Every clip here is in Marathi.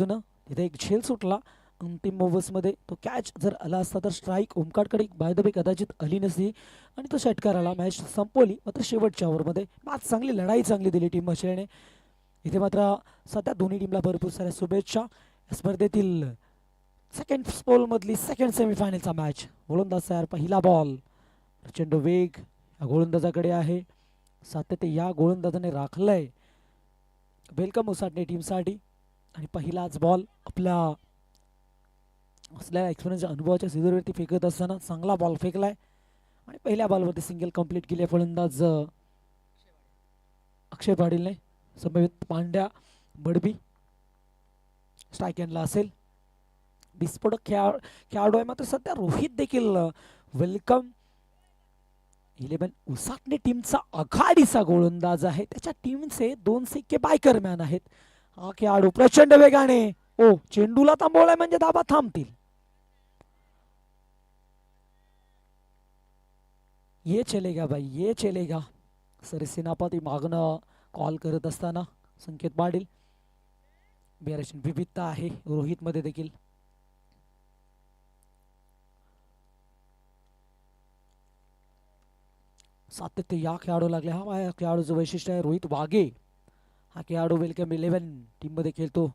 तिथे एक झेल सुटला अंतिम ओव्हर्समध्ये. तो कॅच जर आला असता तर स्ट्राईक ओमकारकडे बाय द वे कदाचित आली नसती आणि तो षटकार आला. मॅच संपवली. मात्र शेवटच्या ओव्हरमध्ये मॅच चांगली, लढाई चांगली दिली टीम मशेळने. इथे मात्र सध्या दोन्ही टीमला भरपूर साऱ्या शुभेच्छा. स्पर्धेतील सेकंड स्पोलमधली सेकंड सेमीफायनलचा मॅच. गोलंदाज तयार. पहिला बॉल. प्रचंड वेग या गोलंदाजाकडे आहे. सातत्य या गोलंदाजाने राखलंय. वेलकम उसाटणे टीमसाठी. आणि पहिलाच बॉल आपल्या असलेल्या एक्सपिरियन्सच्या अनुभवाच्या सिजरवरती फेकत असताना चांगला बॉल फेकलाय आणि पहिल्या बॉलवरती सिंगल कंप्लीट केली आहे फलंदाज अक्षय पाटीलने. संभावित पांड्या बडबी स्ट्राईक एंडला असेल. विस्फोटक खेळाडू आहे. मात्र सध्या रोहित देखील वेलकम 11 उसाटणे टीमचा आघाडीचा गोलंदाज आहे. त्याच्या टीमचे 2 सिक्के बायकरमॅन आहेत. हा खेळाडू प्रचंड वेगाने चेंडूला थांबवलाय म्हणजे धाबा थांबतील. ये चलेगा भाई, ये चलेगा. सरसेनापती मागणं कॉल करत असताना संकेत पाटील. बरेचशी विविधता आहे रोहित मध्ये देखील. सातत्य या खेळाडू लागले. हा खेळाडूचं वैशिष्ट्य आहे. रोहित वाघे हा खेळाडू वेलकम 11 टीम मध्ये खेळतो.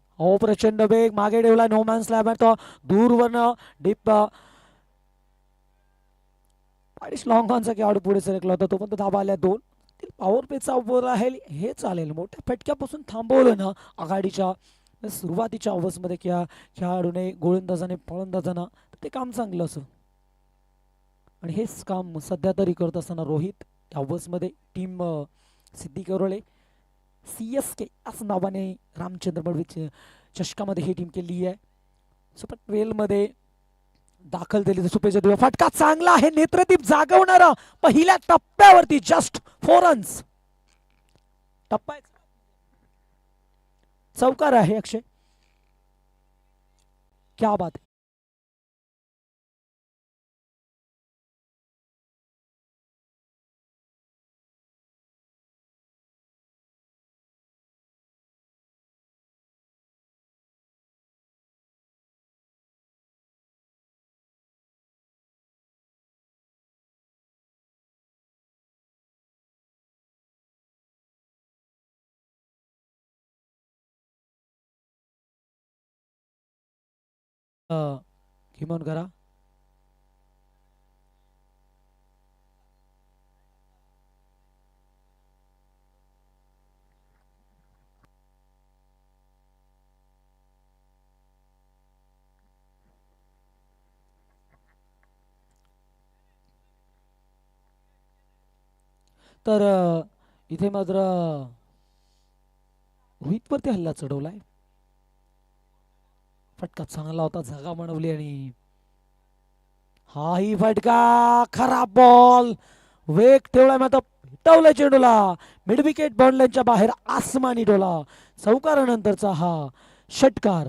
प्रचंड वेग मागे ठेवला. नो मॅन स्लॅब तो दूरवरनं डीप लॉंग ऑनचा खेळाडू पुढे सरकला होता. तो पण धाबा आल्या 2. पॉवर प्लेचा ओव्हर आहे हे चालेल. मोठ्या फटक्यापासून थांबवलं ना आघाडीच्या सुरुवातीच्या ओव्हर्समध्ये खेळाडूने गोलंदाजाने फलंदाजांना ते काम चांगलं असं. आणि हेच काम सध्या तरी करत असताना रोहित या ओव्हर्समध्ये टीम सिद्धी करोळे CSK असं नावाने रामचंद्र बडवी चषकामध्ये ही टीम केली आहे. सुपर 12 मध्ये दाखल झाली. सुपेचा दिवा फटका चांगला आहे. नेत्रदीप जागवणारा पहिल्या टप्प्यावरती जस्ट 4 रन्स. टप्पा चौकार आहे अक्षय. क्या बात. किमोन करा. तर इथे मात्र रोहितवरती हल्ला चढवलाय. फटका चांगला होता. जागा बनवली आणि हाही फटका खराब बॉल. वेग ठेवलाय मात्र पिटवलंय चेंडूला. मिड विकेट बॉन्डलाईनच्या बाहेर आसमानी डोला. चौकारानंतरचा हा षटकार.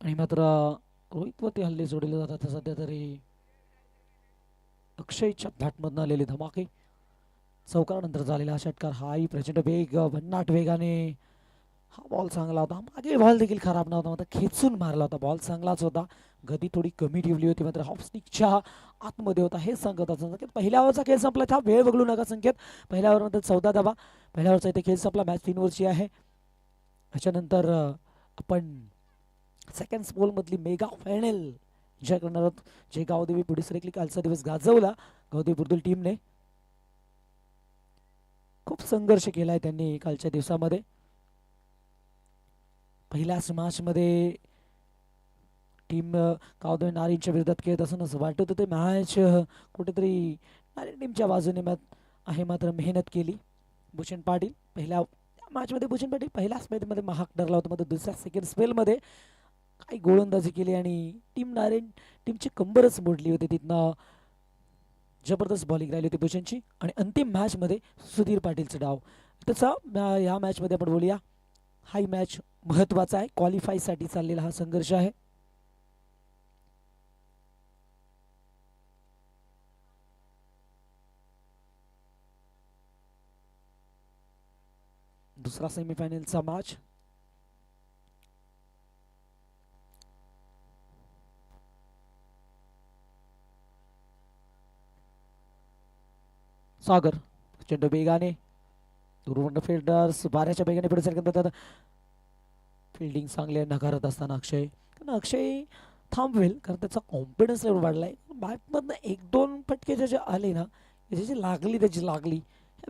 आणि मात्र रोहितवरती हल्ले सोडले जातात सध्या तरी. अक्षयच्या बॅटमधून आलेले धमाके. चौकारानंतर झालेला षटकार. हाही प्रचंड वेग भन्नाट वेगाने. हा बॉल चांगला होता. मागे बॉल देखील खराब नव्हता. मात्र खेचून मारला होता. बॉल चांगलाच होता. गती थोडी कमी ठेवली होती. मात्र हाफ स्टिकच्या आतमध्ये होता हे सांगत असं संकेत. पहिल्या ओव्हरचा खेळ संपला. हा वेळ बघू नका संकेत. पहिल्या ओव्हरमध्ये 14 धावा. पहिल्या ओव्हरचा इथे खेळ संपला. मॅच 3 ओव्हरची आहे. त्याच्यानंतर आपण सेकंड स्पोल मधली मेगा फायनल एन्जॉय करणार आहोत. जे गावदेवी पुढे सरकली. कालचा दिवस गाजवला गावदेवी बुर्दुल टीमने. खूप संघर्ष केलाय त्यांनी कालच्या दिवसामध्ये. पहिल्याच मॅच मध्ये टीम कावदे नारींच्या विरोधात खेळत असं असं वाटत होते मॅच कुठेतरी नारी टीमच्या बाजूने आहे मात्र मेहनत केली भूषण पाटील पहिल्या मॅचमध्ये भूषण पाटील पहिल्या स्पेलमध्ये महाग ठरला होता मात्र दुसऱ्या सेकंड स्पेलमध्ये काही गोलंदाजी केली आणि टीमची कंबरच मोडली होती तिथनं जबरदस्त बॉलिंग राहिली होती भूषणची आणि अंतिम मॅचमध्ये सुधीर पाटीलचं डाव तसं या मॅचमध्ये आपण बोलूया हाही मॅच महत्वाचा आहे क्वालिफायसाठी चाललेला हा संघर्ष आहे दुसरा सेमीफायनलचा मॅच सागर चेंडू वेगाने दुर्वंड फिल्डर्स बाऱ्याच्या वेगाने पुढे सरकत फिल्डिंग चांगले नकारत असताना अक्षय थांबवेल कारण त्याचा कॉन्फिडन्स लेवल वाढलाय बॅटमधनं एक दोन फटके जे आले ना त्याची लागली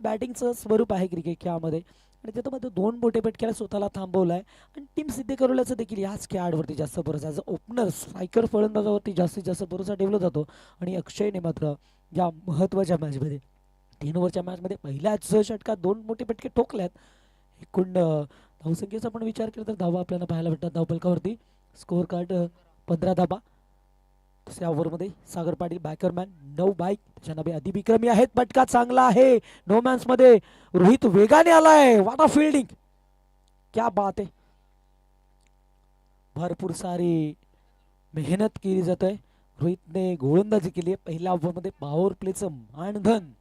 बॅटिंगचं स्वरूप आहे क्रिकेट खेळामध्ये आणि त्याच्यामध्ये दोन मोठे फटक्याला स्वतःला थांबवलाय आणि टीम सिद्ध करवल्याचं देखील याच खेळाडूवरती जास्त भरोसा ॲज अ ओपनर स्ट्रायकर फलंदाजावरती जास्तीत जास्त भरोसा ठेवला जातो आणि अक्षयने मात्र या महत्त्वाच्या मॅचमध्ये 3 ओव्हरच्या मॅचमध्ये पहिल्याच षटकात दोन मोठे फटके ठोकल्यात एकूण धावसंख्येचा आपण विचार केला तर धावा आपल्याला पाहायला भेटतात धावफलकावरती स्कोअर कार्ड 15 धावा दुसऱ्या ओव्हरमध्ये सागर पाटील बॅकरमॅन 9 बाईक त्याच्या नावे अधिविक्रमी आहेत फटका चांगला आहे नो मॅन्स मध्ये रोहित वेगाने आलाय वाट ऑफ फिल्डिंग क्या बात आहे भरपूर सारी मेहनत केली जात आहे रोहितने गोलंदाजी केली आहे पहिल्या ओव्हरमध्ये पॉवर प्लेचं मानधन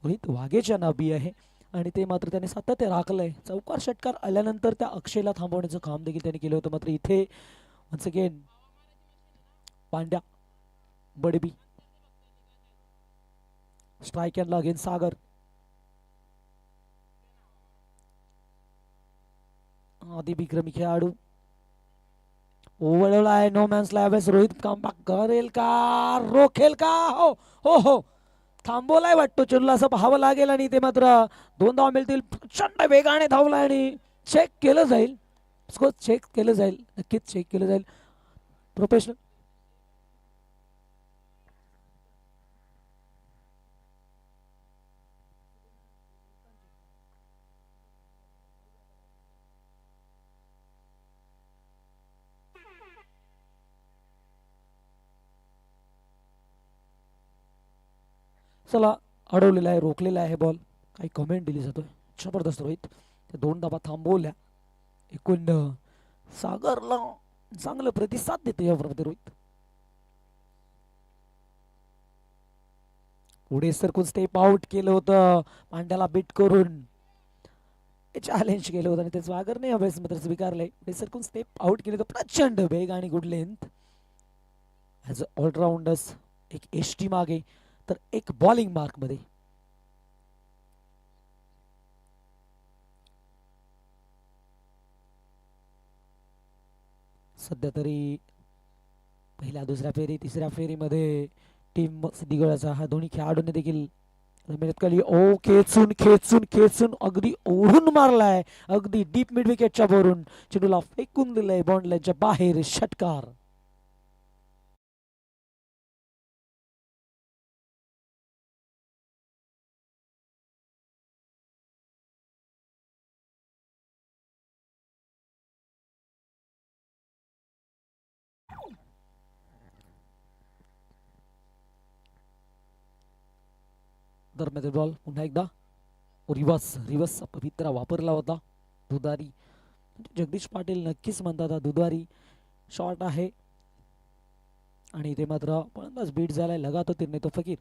रोहित वाघेच्या नावी आहे आणि ते मात्र त्याने सातत्य राखलंय चौकार षटकार आल्यानंतर त्या अक्षयला थांबवण्याचं काम देखील त्याने केलं होतं मात्र इथे वन्स अगेन पांड्या बडबी स्ट्राईक अँड अगेन सागर आधी विक्रमी खेळाडू ओवळला आहे नो मॅन्स यावेळेस रोहित कमबॅक करेल का रोखेल का हो हो हो थांबवलाय वाटतो चेंडूला असं पाहावं लागेल आणि ते मात्र 2 धावा मिळतील प्रचंड वेगाने धावलाय आणि चेक केलं जाईल स्कोर चेक केलं जाईल नक्कीच चेक केलं जाईल प्रोफेशनल चला अडवलेला आहे रोखलेला आहे बॉल काही कमेंट दिली जातोय जबरदस्त रोहित त्या 2 धावा थांबवल्या एकूण सागरला चांगलं प्रतिसाद देतो या ओव्हरमध्ये रोहित पुढे सरकून स्टेप आउट केलं होतं पांड्याला बीट करून चॅलेंज केलं होतं आणि ते सागरने यावेळेस मात्र स्वीकारले पुढे सरकून स्टेप आउट केलं होतं प्रचंड वेग आणि good length as a all-rounders एक एसटी मागे तर एक बॉलिंग मार्क मध्ये सध्या तरी पहिल्या दुसऱ्या फेरी तिसऱ्या फेरीमध्ये टीम सिद्धिगडाचा हा दोन्ही खेळाडूंनी देखील मेहनत केली ओ खेचून खेचून खेचून अगदी ओढून मारलाय अगदी डीप मिड विकेटच्या वरून चेंडूला फेकून दिलंय बॉन्ड लाईनच्या बाहेर षटकार दरम्यान बॉल पुन्हा एकदा रिवर्सचा पवित्रा वापरला होता दुधारी जगदीश पाटील नक्कीच म्हणतात हा दुधारी शॉट आहे आणि ते मात्र फलंदाज बीट झालाय लगातो तिरने तो फकीर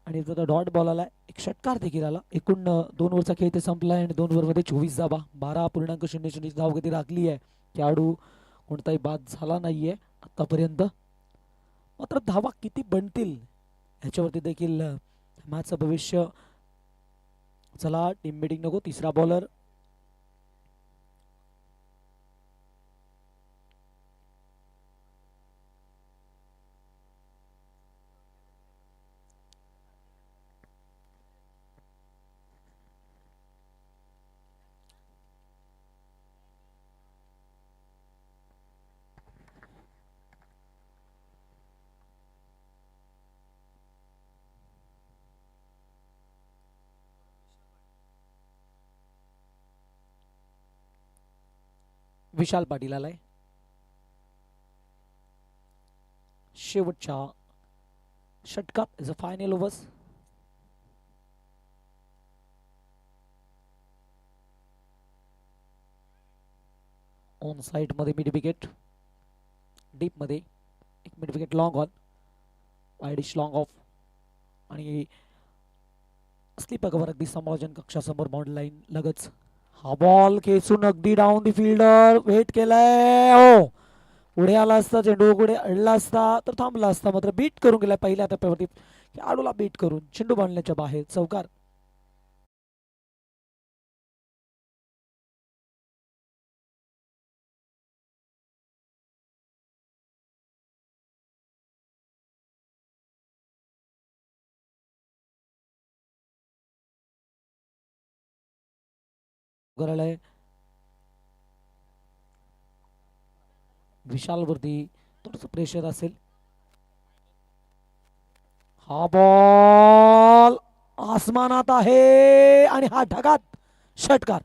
आणि डॉट बॉल आला एक षटकार देखील आला एकूण 2 ओव्हरचा खेळ ते संपला आणि 2 ओव्हरमध्ये 24 धावा 12.00 धावगती राखली आहे खेळाडू कोणताही बाद झाला नाहीये आतापर्यंत मात्र धावा किती बनतील ह्याच्यावरती देखील मॅचचं भविष्य चला टीम मीटिंग नको तिसरा बॉलर विशाल पाटील आलाय शेवटच्या षटकात is a final overs. On side मध्ये मिड विकेट, डीप मध्ये एक mid wicket long on, widish long of आणि स्लिप कव्हर अगदी समालोचन कक्षासमोर बाउंड्री लाईन लगच. हा बॉल खेचून अगदी डाऊन दी फिल्डर वेट केलाय. हो, पुढे आला असता, चेंडू पुढे अडला असता तर थांबला असता, मात्र बीट करून गेला पहिल्या टप्प्यावरती खेळाडूला बीट करून चेंडू बांधण्याच्या बाहेर चौकार. करायलाय विशाल वरती थोडस प्रेशर असेल. हा बॉल आसमानात आहे आणि हा ढगात षटकार.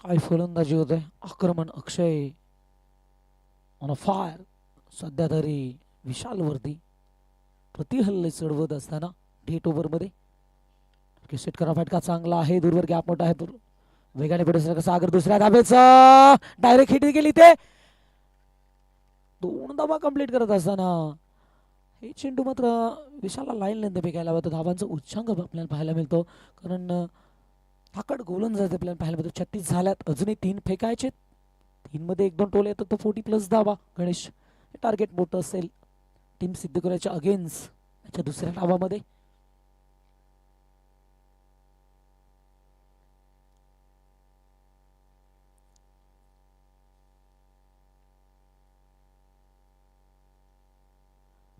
काय फलंदाजी होते, आक्रमण अक्षय ऑन फायर. सध्या तरी विशाल वरती प्रति हल्ले चढवत असताना डेट ओव्हर मध्ये सेट करा. फटका चांगला आहे, दूरवर गॅप मोठा आहे, वेगाने पुढे सागर दुसऱ्या धाब्याचा डायरेक्ट हिट गेली ते 2 धाबा कंप्लीट करत असताना हे चेंडू मात्र विशालला लाईन लेंथ फेकायला हवं. धाबांचा उच्चांक आपल्याला पाहायला मिळतो, कारण ताकद गोलंदाज आपल्याला पाहायला मिळतो. 36 झाल्यात, अजूनही 3 फेकायचे. 3 मध्ये 1-2 टोले येतात तर 40 प्लस धाबा. गणेश, टार्गेट मोठं असेल टीम सिद्ध करायच्या अगेन्स्ट त्याच्या दुसऱ्या डावामध्ये.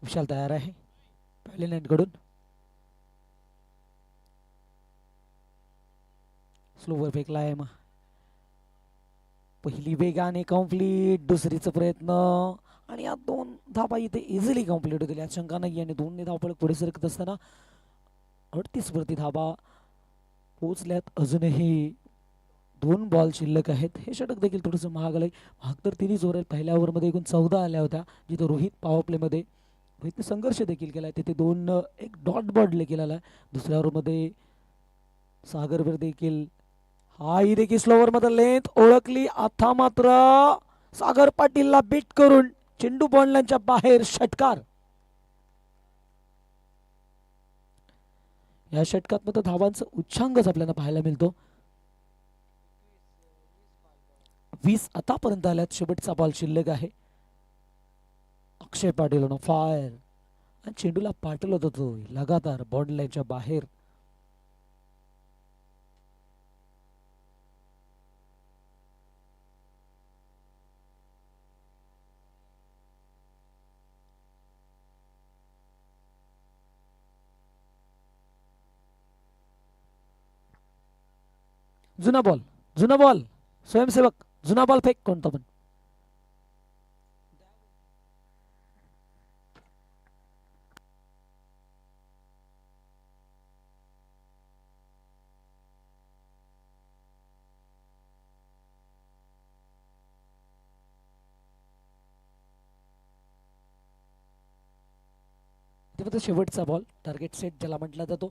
विशाल तयार आहे पहिल्या नेटकडून. स्लोवर फेकलाय, पहिली वेगाने कंप्लीट, दुसरीचा प्रयत्न आणि या 2 धाबा इथे इझिली कंप्लीट होतील यात शंका नाही. आणि 2 धावपळ पुढे सरकत असताना 38 वरती धाबा पोहोचल्यात. अजूनही 2 बॉल शिल्लक आहेत. हे षटक देखील थोडंसं महाग आलंय. महाग तर तिन्ही जोर आहेत. पहिल्या ओव्हरमध्ये एकूण 14 आल्या होत्या, जिथे रोहित पॉवर प्लेमध्ये रोहितने संघर्ष देखील केलाय. तिथे 2 एक डॉट बॉल देखील आला. दुसऱ्या ओव्हरमध्ये सागरवर देखील हाही देखील स्लोवर मध्ये लेंथ ओळखली. आता मात्र सागर पाटीलला बीट करून चेंडू बॉलच्या बाहेर षटकार. या षटकात मात्र धावांचा उच्चांकच आपल्याला पाहायला मिळतो. 20 आतापर्यंत आल्यात. शेवटचा बॉल शिल्लक आहे. अक्षय पाटील ऑन फायर आणि चेंडूला पाठवत होतो लगातार बॉन्ड लाईनच्या बाहेर. जुना बॉल स्वयंसेवक, जुना बॉल फेक कोणता पण. शेवटचा बॉल टार्गेट सेट ज्याला म्हटला जातो.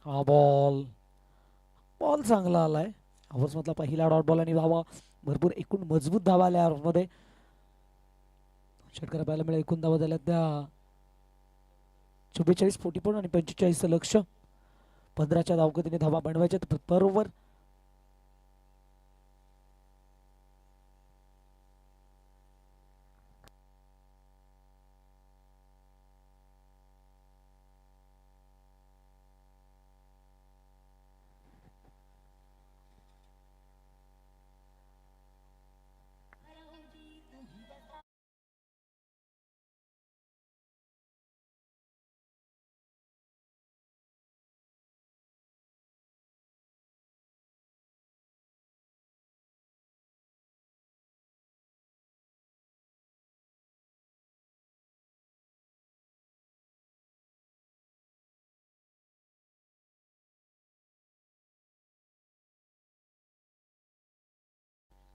हा बॉल बॉल चांगला आलाय. ओव्हर्स मधला पहिला डॉट बॉल आणि धावा भरपूर एकूण मजबूत धावा आल्या मध्ये. षटकार पाहायला मिळेल. एकूण धावा झाल्या त्या 44 40 आणि 45 लक्ष. 15च्या धावगतीने धावा बनवायच्या बरोबर.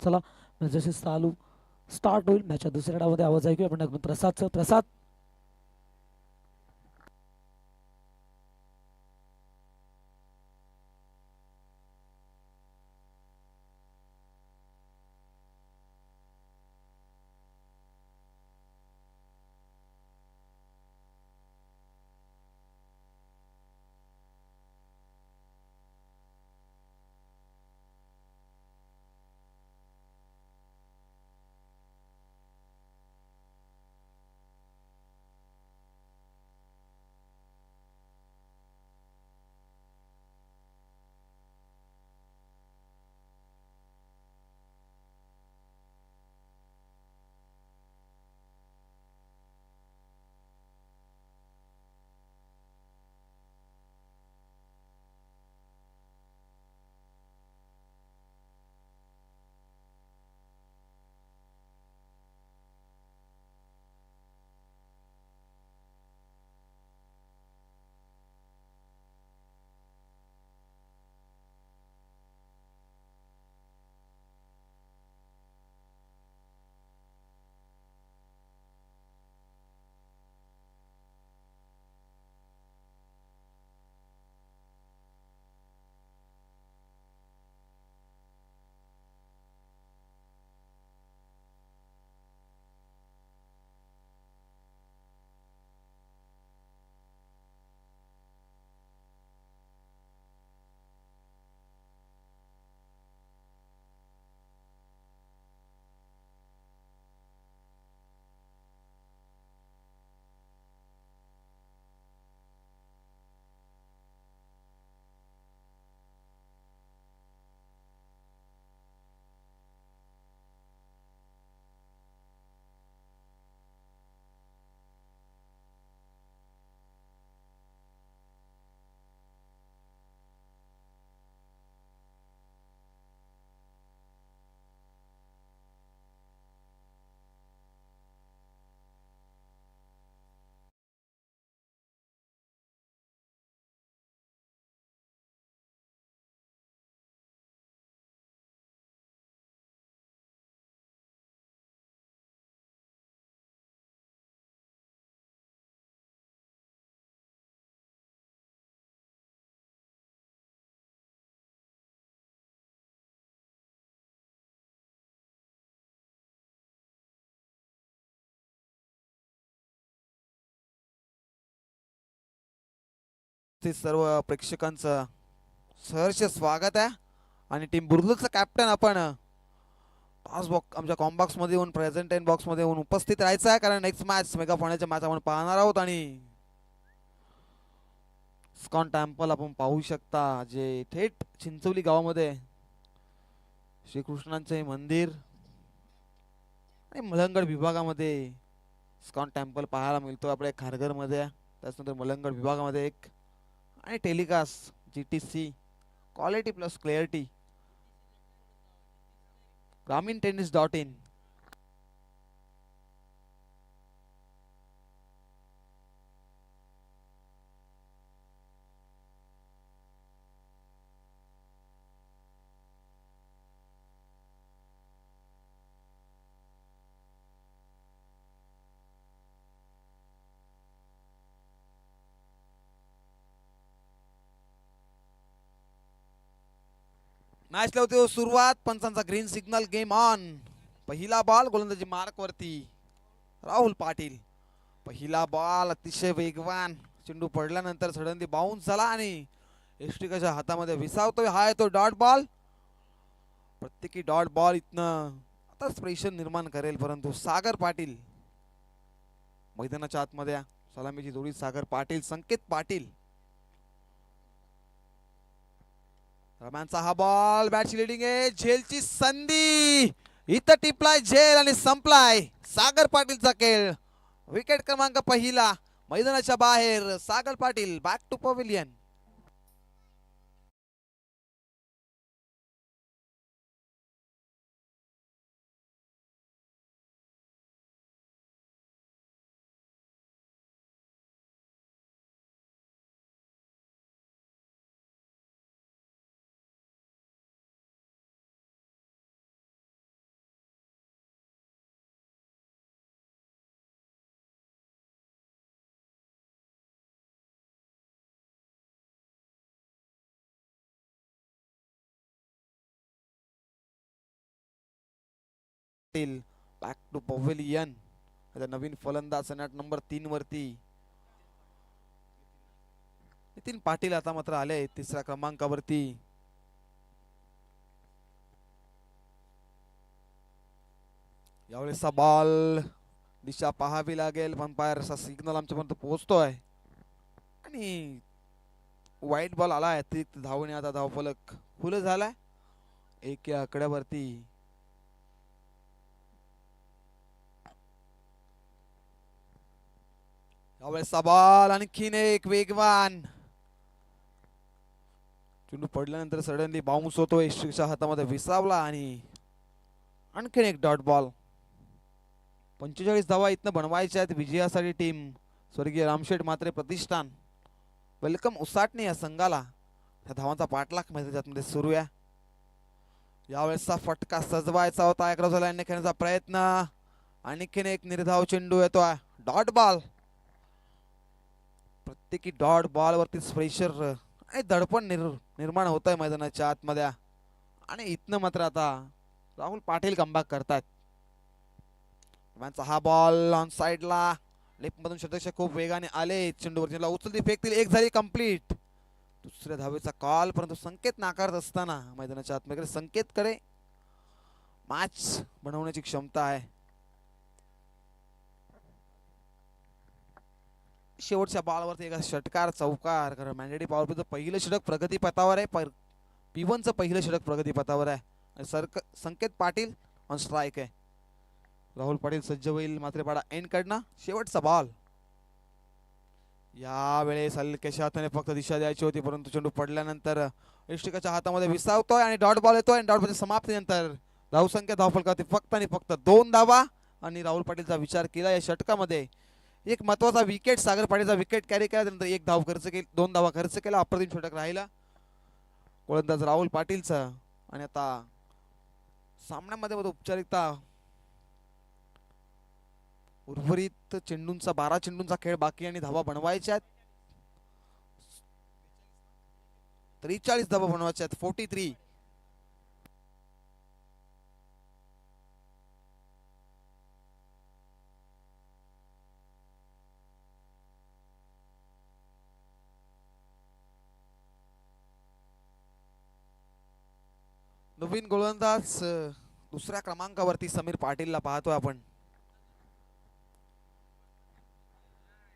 चला जसे चालू स्टार्ट होईल मॅचच्या दुसऱ्या डावामध्ये आवाज ऐकूया आपण प्रसादचं. प्रसाद. ते सर्व प्रेक्षकांचं सहर्ष स्वागत आहे. आणि टीम बुर्दुलचा कॅप्टन आपण टॉस बॉक्स आमच्या कॉम्बॉक्स मध्ये येऊन प्रेझेंटाईन बॉक्स मध्ये येऊन उपस्थित राहायचं आहे, कारण नेक्स्ट मॅच मेगा फायनलच्या मॅच आपण पाहणार आहोत. आणि स्कॉन टेम्पल आपण पाहू शकता, जे थेट चिंचवली गावामध्ये श्रीकृष्णांचे मंदिर आणि मलंगड विभागामध्ये स्कॉन टेम्पल पाहायला मिळतो आपल्या खारघरमध्ये. त्याच्यानंतर मलंगड विभागामध्ये एक आणि telecast GTC quality plus clarity ग्रामीण टेनिस.in. मॅच लावते सुरुवात. पंचांचा ग्रीन सिग्नल. Game on. पहिला बॉल गोलंदाजी मार्क वरती राहुल पाटील. पहिला बॉल अतिशय वेगवान. चेंडू पडल्यानंतर सडनली बाउन्स झाला आणि यष्टिकाच्या हातामध्ये विसावतोय. हा आहे तो डॉट बॉल. प्रत्येकी डॉट बॉल इथनं आताच प्रेशर निर्माण करेल, परंतु सागर पाटील मैदानाच्या आतमध्ये. सलामीची जोडी सागर पाटील संकेत पाटील. रम्यांचा हा बॉल. बॅटची लिडिंग आहे. झेलची संधी इथं टिपलाय झेल आणि संपलाय सागर पाटीलचा खेळ. विकेट क्रमांक पहिला. मैदानाच्या बाहेर Sagar Patil back to pavilion. Patil back to pavilion. नवीन फलंदाज नट नंबर 3 वरती नितीन पाटील आता मात्र आले तिसऱ्या क्रमांकावरती. यावेळेसचा बॉल दिशा पाहावी लागेल. अंपायरचा सिग्नल आमच्यापर्यंत पोहोचतोय आणि वाईट बॉल आलाय. अतिरिक्त धावणे आता धावफलक फुल झालाय 1 या आकड्यावरती. यावेळेसचा बॉल आणखीन एक वेगवान चेंडू पडल्यानंतर सडनली बाउन्स होतोय. यष्टीच्या हातामध्ये विसावला आणि आणखीन एक डॉट बॉल. 45 धावा इथनं बनवायच्या आहेत विजयासाठी. टीम स्वर्गीय रामशेठ म्हात्रे प्रतिष्ठान वेलकम उसाटणे या संघाला. त्या धावांचा पाठलाग मैदानामध्ये सुरू आहे. यावेळेसचा फटका सजवायचा होता. अकराज लाईनने खेळण्याचा प्रयत्न. आणखीन एक निर्धाव चेंडू येतोय. Dot ball. प्रत्येकी डॉट बॉल वरतीच प्रेशर आणि दडपण निर्माण होत आहे मैदानाच्या आतमध्ये. आणि इथनं मात्र आता राहुल पाटील कमबॅक करतात. हा बॉल ऑन साइडला लेफ्ट मधून षटक खूप वेगाने आले. चेंडूवर उचलती फेकतील. एक झाली कंप्लीट. दुसऱ्या धावेचा कॉल परंतु संकेत नाकारत असताना मैदानाच्या आतमध्ये संकेतकडे मॅच बनवण्याची क्षमता आहे. शेवटच्या बॉलवरती एक षटकार चौकार. कारण मॅन्डेटी पॉवर प्लेचं पहिलं षटक प्रगतीपथावर आहे. P1चं पहिलं षटक प्रगतीपथावर आहे. संकेत पाटील ऑन स्ट्राईक आहे. राहुल पाटील सज्ज होईल मात्रेपाडा एंड कडनं. शेवटचा बॉल. यावेळेस हलक्याच्या हाताने फक्त दिशा द्यायची होती परंतु चेंडू पडल्यानंतर यष्टिकाच्या हातामध्ये विसावतोय आणि डॉट बॉल येतोय. डॉट बॉलच्या समाप्तीनंतर धावसंख्या धावफलकावरती फक्त आणि फक्त 2 धावा. आणि राहुल पाटीलचा विचार केला या षटकामध्ये. एक महत्वाचा विकेट सागर पाटीलचा विकेट कॅरी केला. त्यानंतर 1 धाव खर्च केली. 2 धावा खर्च केला. अप्रतिम षटक राहिला गोलंदाज राहुल पाटीलचा. आणि आता सामन्यामध्ये औपचारिकता उर्वरित चेंडूंचा 12 चेंडूंचा खेळ बाकी आणि धावा बनवायच्या आहेत. 43 धावा बनवायच्या आहेत. 43. नवीन गोलंदाज दुसऱ्या क्रमांकावरती समीर पाटीलला पाहतोय आपण.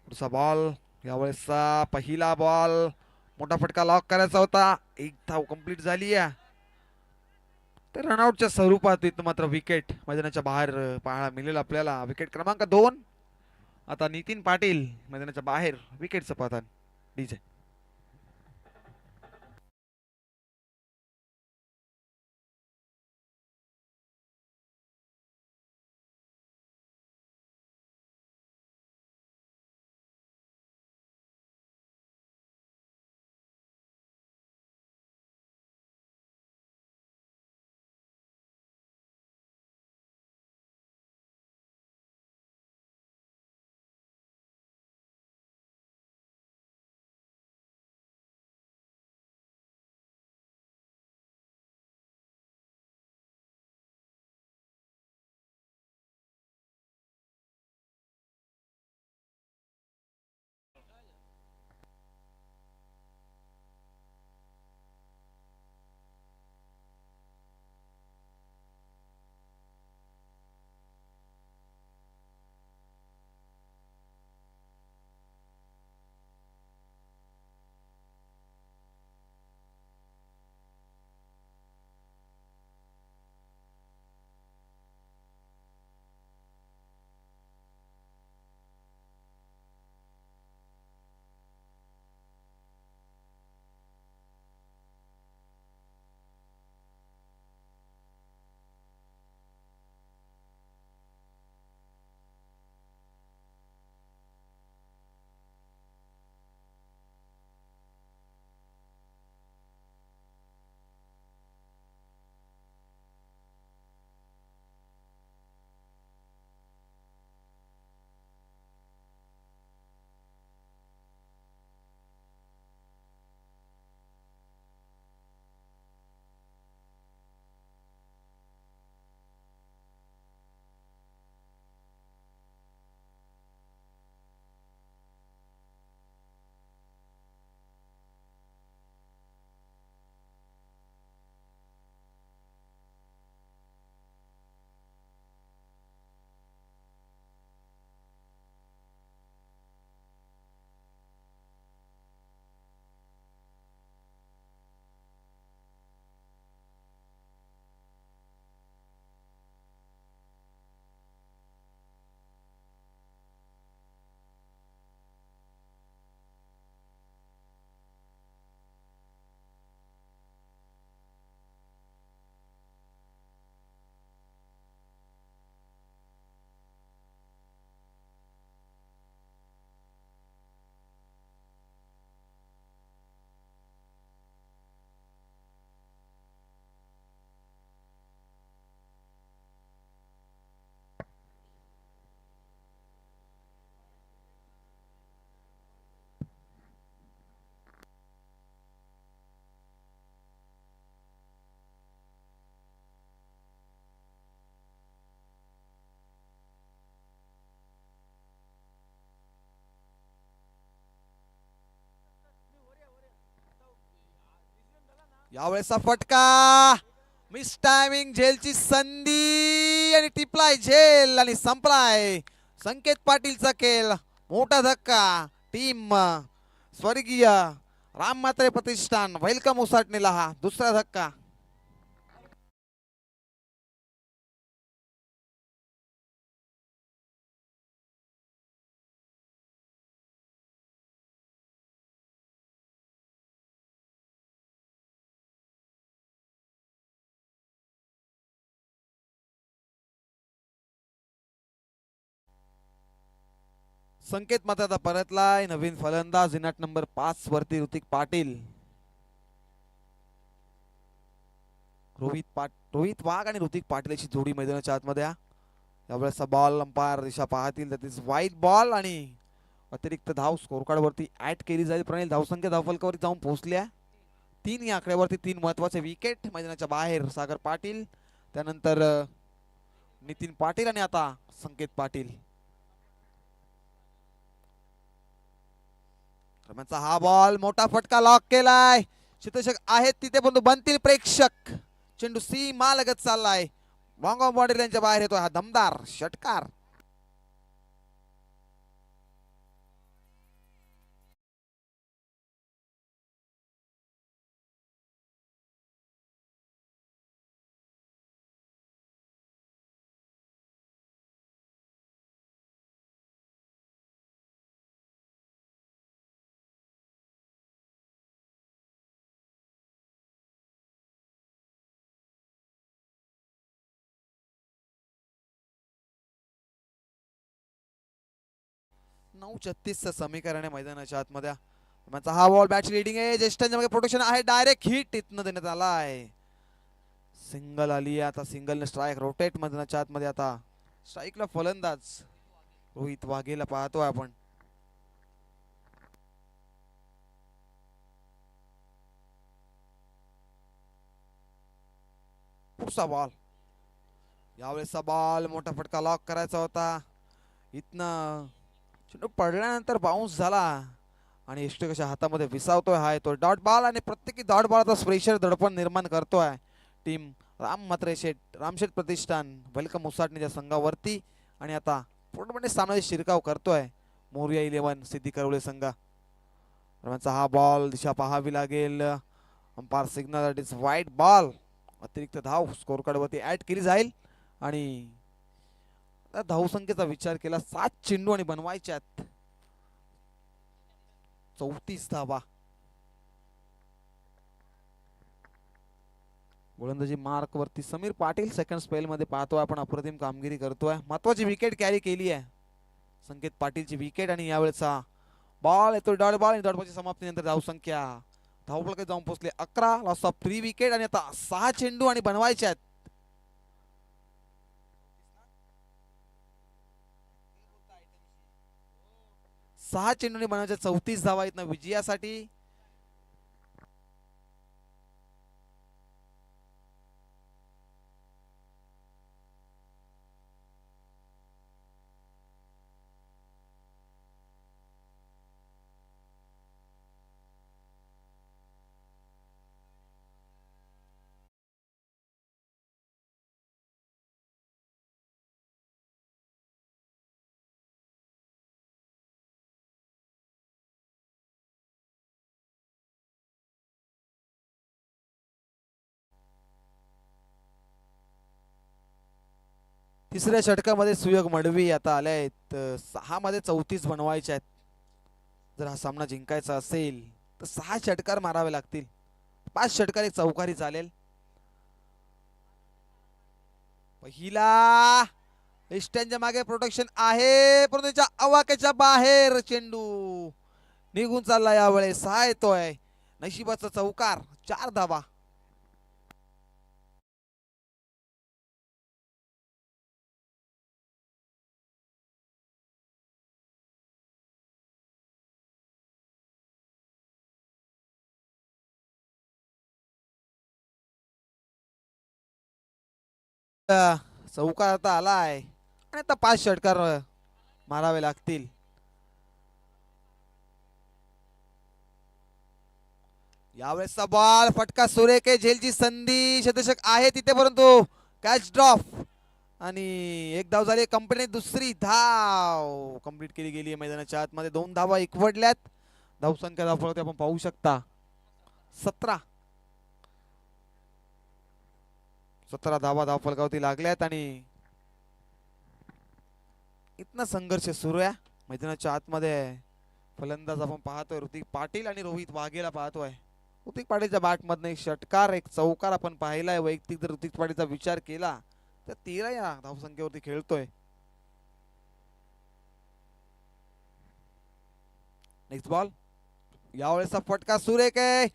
पुढचा बॉल. यावेळेसचा पहिला बॉल. मोठा फटका लॉक करायचा होता. 1 धाव कंप्लीट झाली आहे. तर रनआउटच्या स्वरूपात इथं मात्र विकेट मैदानाच्या बाहेर पाहायला मिळेल आपल्याला. विकेट क्रमांक 2. आता नितीन पाटील मैदानाच्या बाहेर विकेटचं पतन. डीजे यावेळेचा फटका, मिस टायमिंग, झेलची संधी आणि टिपलाय झेल आणि संपलाय संकेत पाटीलचा खेळ. मोठा धक्का टीम स्वर्गीय राम म्हात्रे प्रतिष्ठान वेलकम उसाटणीला. हा दुसरा धक्का. संकेत मात्र आता परतलाय. नवीन फलंदाज इनाट नंबर 5 वरती ऋतिक पाटील. रोहित वाघ आणि ऋतिक पाटीलची जोडी मैदानाच्या आतमध्ये. यावेळेस बॉल अंपायर दिशा पाहतील तर दिस वाईट बॉल आणि अतिरिक्त धाव स्कोर कार्ड वरती ऍड केली जाईल. प्रणील धावसंख्या धावफलकावरती जाऊन पोहोचल्या 3. या आकड्यावरती 3 महत्वाचे विकेट. मैदानाच्या बाहेर सागर पाटील, त्यानंतर नितीन पाटील आणि आता संकेत पाटील. हा बॉल, मोठा फटका, लॉक केलाय. क्षेत्ररक्षक आहेत तिथे पण बनतील प्रेक्षक. चेंडू सीमा लगत चाललाय. रॉंग ऑफ बॉडी लाईनच्या बाहेर येतोय हा दमदार षटकार. नऊ 36 समीकरण आहे मैदानाच्या आतमध्ये. हा बॉल बॅटची रीडिंग आहे. ज्येष्ठांच्या मागे प्रोटेक्शन आहे. डायरेक्ट हिट इथनं देण्यात आलाय. सिंगल आली. आता सिंगल स्ट्राईक. रोटेट मैदानाच्या आतमध्ये. आता स्ट्राईकला फलंदाज रोहित वाघेला पाहतोय आपण. पुढचा बॉल. यावेळेसचा बॉल, मोठा फटका, लॉक करायचा होता. इथनं चेंडू पडल्यानंतर बाउन्स झाला आणि यष्टिकाच्या हातामध्ये विसावतोय. हा येतोय डॉट बॉल आणि प्रत्येकी डॉट बॉलचा प्रेशर दडपण निर्माण करतोय टीम रामशेठ प्रतिष्ठान वेलकम उसाटणीच्या संघावरती. आणि आता पूर्णपणे सामन्याचा शिरकाव करतोय मोरया 11 सिद्धी करवळे संघ. हा बॉल, दिशा पाहावी लागेल. अंपायर सिग्नल इट इज वाईट बॉल. अतिरिक्त धाव स्कोर कार्ड वरती ऍड केली जाईल. आणि धावसंख्येचा विचार केला 7 चेंडू आणि बनवायच्यात 34 धावा. गोलंदाजी मार्क वरती समीर पाटील सेकंड स्पेल मध्ये पाहतोय आपण. अप्रतिम कामगिरी करतोय. महत्वाची विकेट कॅरी केली आहे संकेत पाटीलची विकेट. आणि यावेळेचा बॉल येतोय डॉट बॉल आणि डॉट बॉलच्या समाप्तीनंतर धावसंख्या धावफलकात जाऊन पोहोचले 11. लॉस ऑफ 3 विकेट आणि आता 6 चेंडू आणि बनवायच्यात. सहा चेंडूने बनवायच्या 34 धावा आहेत ना विजयासाठी. तिसऱ्या षटकामध्ये सुयोग मडवी आता आले आहेत. 6 मध्ये 34 बनवायचे आहेत. जर हा सामना जिंकायचा असेल तर 6 षटकार मारावे लागतील. 5 षटकार एक चौकारी चालेल. पहिला इष्टांच्या मागे प्रोटेक्शन आहे परंतु त्याच्या आवाक्याच्या बाहेर चेंडू निघून चालला. यावेळेस हा येतोय नशिबाचा चौकार. 4 धावा. चौकार आता आलाय आणि आता 5 षटकार मारावे लागतील. यावेळेसचा बॉल फटका सुरेख आहे. झेलची संधी शतशक आहे तिथे परंतु कॅच ड्रॉप आणि एक धाव झाली. कंपनी दुसरी धाव कंप्लीट केली गेली आहे. मैदानाच्या आतमध्ये 2 धावा एकवडल्यात. धावसंख्या धावफलक आपण पाहू शकता 17 धावा धावफलकावरती लागल्यात आणि इथनं संघर्ष सुरू आहे मैदानाच्या आतमध्ये. फलंदाज आपण पाहतोय ऋतिक पाटील आणि रोहित वाघेला पाहतोय. ऋतिक पाटीलच्या बॅट मधनं एक षटकार एक चौकार आपण पाहिलाय. वैयक्तिक जर ऋतिक पाटीलचा विचार केला तर 13 या धावसंख्येवरती खेळतोय. नेक्स्ट बॉल यावेळेसचा फटका सुरेख आहे.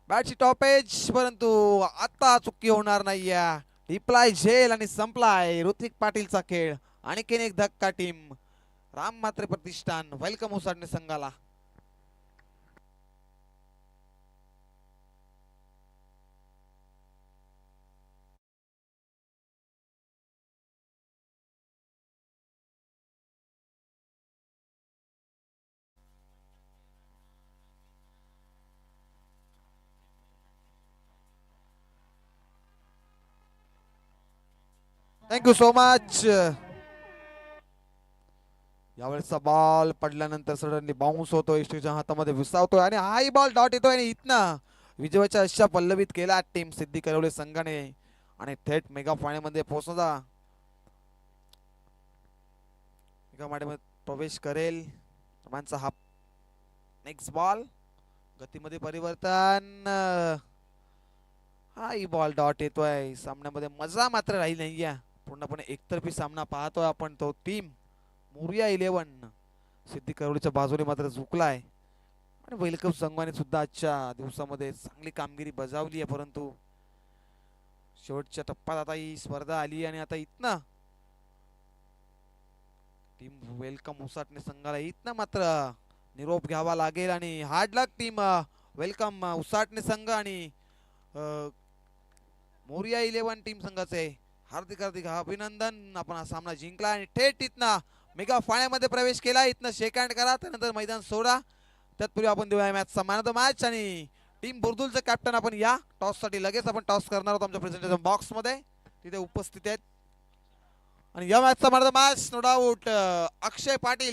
बॅटची टॉपेज परंतु आता चुकी होणार नाहीये. डिप्लाय झेल आणि संपलाय ऋतिक पाटीलचा खेळ. आणखीन एक धक्का टीम राम म्हात्रे प्रतिष्ठान वेलकम उसाडणे संघाला. Thank you so much. यावेळेसचा बॉल पडल्यानंतर सडनली बाउन्स होतोय. स्टेजच्या हातामध्ये विसावतोय आणि हाय बॉल डॉट येतोय आणि इथनं विजयाच्या अशा पल्लवित केला टीम सिद्धी करवले संघाने आणि थेट मेगा फायनल मध्ये पोहोचला. मेगा फायनल मध्ये प्रवेश करेल माणसा. हा नेक्स्ट बॉल गतीमध्ये परिवर्तन. हाय बॉल डॉट येतोय. सामन्यामध्ये मजा मात्र राहील नाहीये. पूर्णपणे एकतर्फी सामना पाहतोय आपण. तो टीम मोरिया 11 सिद्धी करवलीच्या बाजूने मात्र झुकलाय आणि वेलकम संघाने सुद्धा आजच्या दिवसामध्ये चांगली कामगिरी बजावली आहे. परंतु शेवटच्या टप्प्यात आता ही स्पर्धा आली आणि आता इथनं टीम वेलकम उसाटणे संघाला इथनं मात्र निरोप घ्यावा लागेल आणि हार्ड लक टीम वेलकम उसाटणे संघ आणि मोरिया 11 टीम संघाचे हार्दिक हार्दिक अभिनंदन. आपण हा सामना जिंकला आणि थेट इथनं मेगा फायनल मध्ये प्रवेश केला. इथनं शेक हँड करा त्यानंतर मैदान सोडा. तत्पूर्वी आपण देऊया मॅचचा मॅन ऑफ द मॅच आणि टीम बुर्दुलचे कॅप्टन आपण या टॉस साठी लगेच आपण टॉस करणार आहोत आमच्या प्रेझेंटेशन बॉक्स मध्ये. तिथे उपस्थित आहेत आणि या मॅचचा man of the match no doubt Akshay Patil.